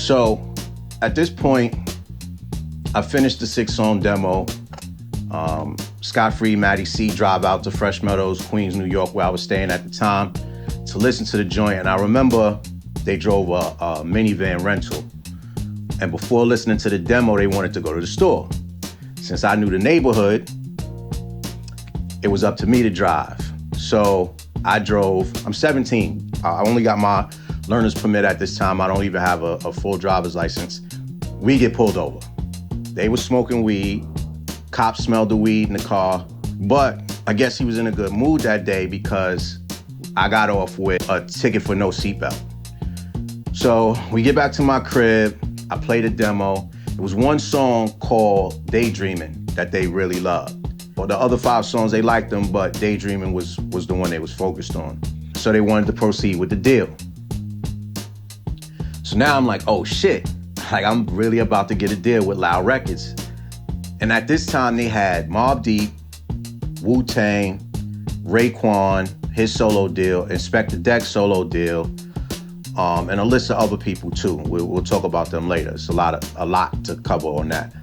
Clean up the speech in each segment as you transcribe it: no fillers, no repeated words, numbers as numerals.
So at this point, I finished the 6-song demo. Scott Free, Matty C drive out to Fresh Meadows, Queens, New York, where I was staying at the time, to listen to the joint. And I remember they drove a minivan rental. And before listening to the demo, they wanted to go to the store. Since I knew the neighborhood, it was up to me to drive. So I drove. I'm 17. I only got my learner's permit at this time. I don't even have a full driver's license. We get pulled over. They were smoking weed. Cops smelled the weed in the car. But I guess he was in a good mood that day because I got off with a ticket for no seatbelt. So we get back to my crib. I played a demo. It was one song called Daydreaming that they really loved. Well, the other 5 songs, they liked them, but Daydreaming was the one they was focused on. So they wanted to proceed with the deal. So now I'm like, oh shit. Like, I'm really about to get a deal with Loud Records. And at this time, they had Mobb Deep, Wu-Tang, Raekwon, his solo deal, Inspector Deck solo deal, and a list of other people too. We'll talk about them later. It's a lot to cover on that.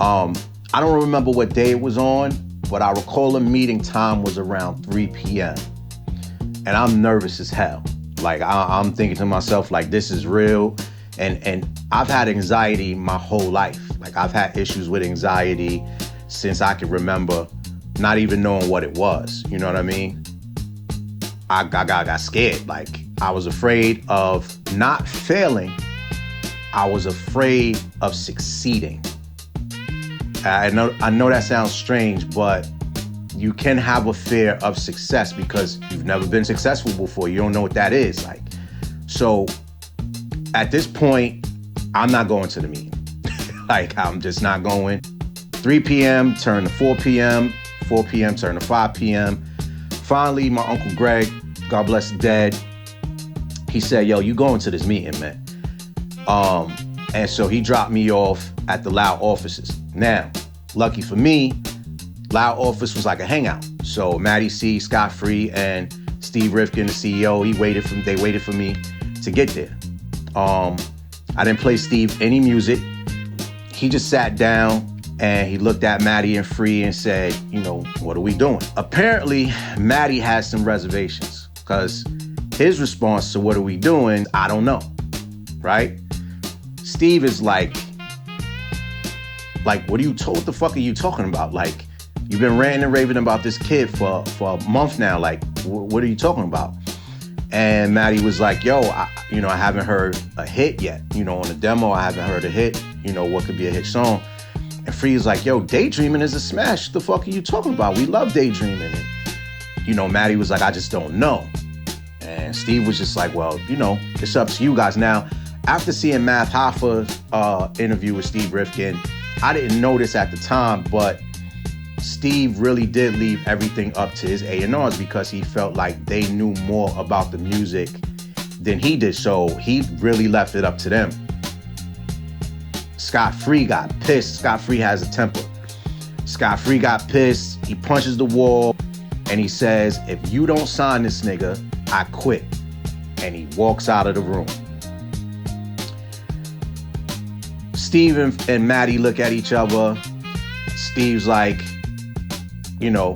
I don't remember what day it was on, but I recall the meeting time was around 3 p.m. And I'm nervous as hell. Like, I'm thinking to myself, like, this is real. And I've had anxiety my whole life. Like, I've had issues with anxiety since I can remember, not even knowing what it was. You know what I mean? I got scared. Like, I was afraid of not failing. I was afraid of succeeding. I know that sounds strange, but you can have a fear of success because you've never been successful before. You don't know what that is like. So at this point, I'm not going to the meeting. Like, I'm just not going. 3 p.m. turned to 4 p.m., 4 p.m. turned to 5 p.m. Finally, my Uncle Greg, God bless the dead, he said, yo, you going to this meeting, man. And so he dropped me off at the Loud offices. Now, lucky for me, Loud office was like a hangout. So Matty C, Scott Free, and Steve Rifkind, the CEO, they waited for me to get there. I didn't play Steve any music. He just sat down and he looked at Matty and Free and said, you know, what are we doing? Apparently, Matty had some reservations because his response to what are we doing, I don't know, right? Steve is like, what the fuck are you talking about? Like, you've been ranting and raving about this kid for a month now. Like, what are you talking about? And Matty was like, yo, I haven't heard a hit yet. You know, on the demo, I haven't heard a hit. You know, what could be a hit song? And Free is like, yo, Daydreaming is a smash. The fuck are you talking about? We love Daydreaming. And, you know, Matty was like, I just don't know. And Steve was just like, well, you know, it's up to you guys. Now, after seeing Math Hoffa's interview with Steve Rifkind, I didn't know this at the time, but Steve really did leave everything up to his A&Rs because he felt like they knew more about the music than he did. So he really left it up to them. Scott Free got pissed. Scott Free has a temper. Scott Free got pissed. He punches the wall and he says, if you don't sign this nigga, I quit. And he walks out of the room. Steve and Matty look at each other. Steve's like, you know,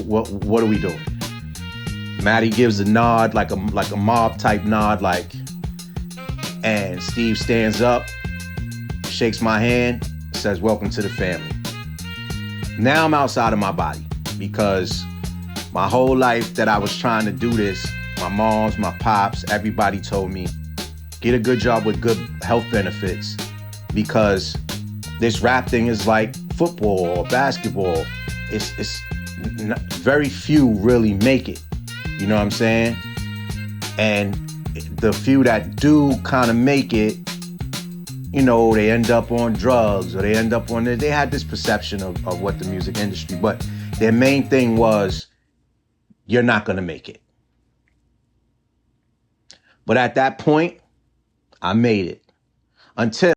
what are we doing? Matty gives a nod, like a mob type nod, like, and Steve stands up, shakes my hand, says, welcome to the family. Now I'm outside of my body because my whole life that I was trying to do this, my moms, my pops, everybody told me, get a good job with good health benefits because this rap thing is like football or basketball. It's very few really make it. You know what I'm saying? And the few that do kind of make it, you know, they end up on drugs or they end up on, they had this perception of what the music industry, but their main thing was, you're not gonna make it. But at that point, I made it. Until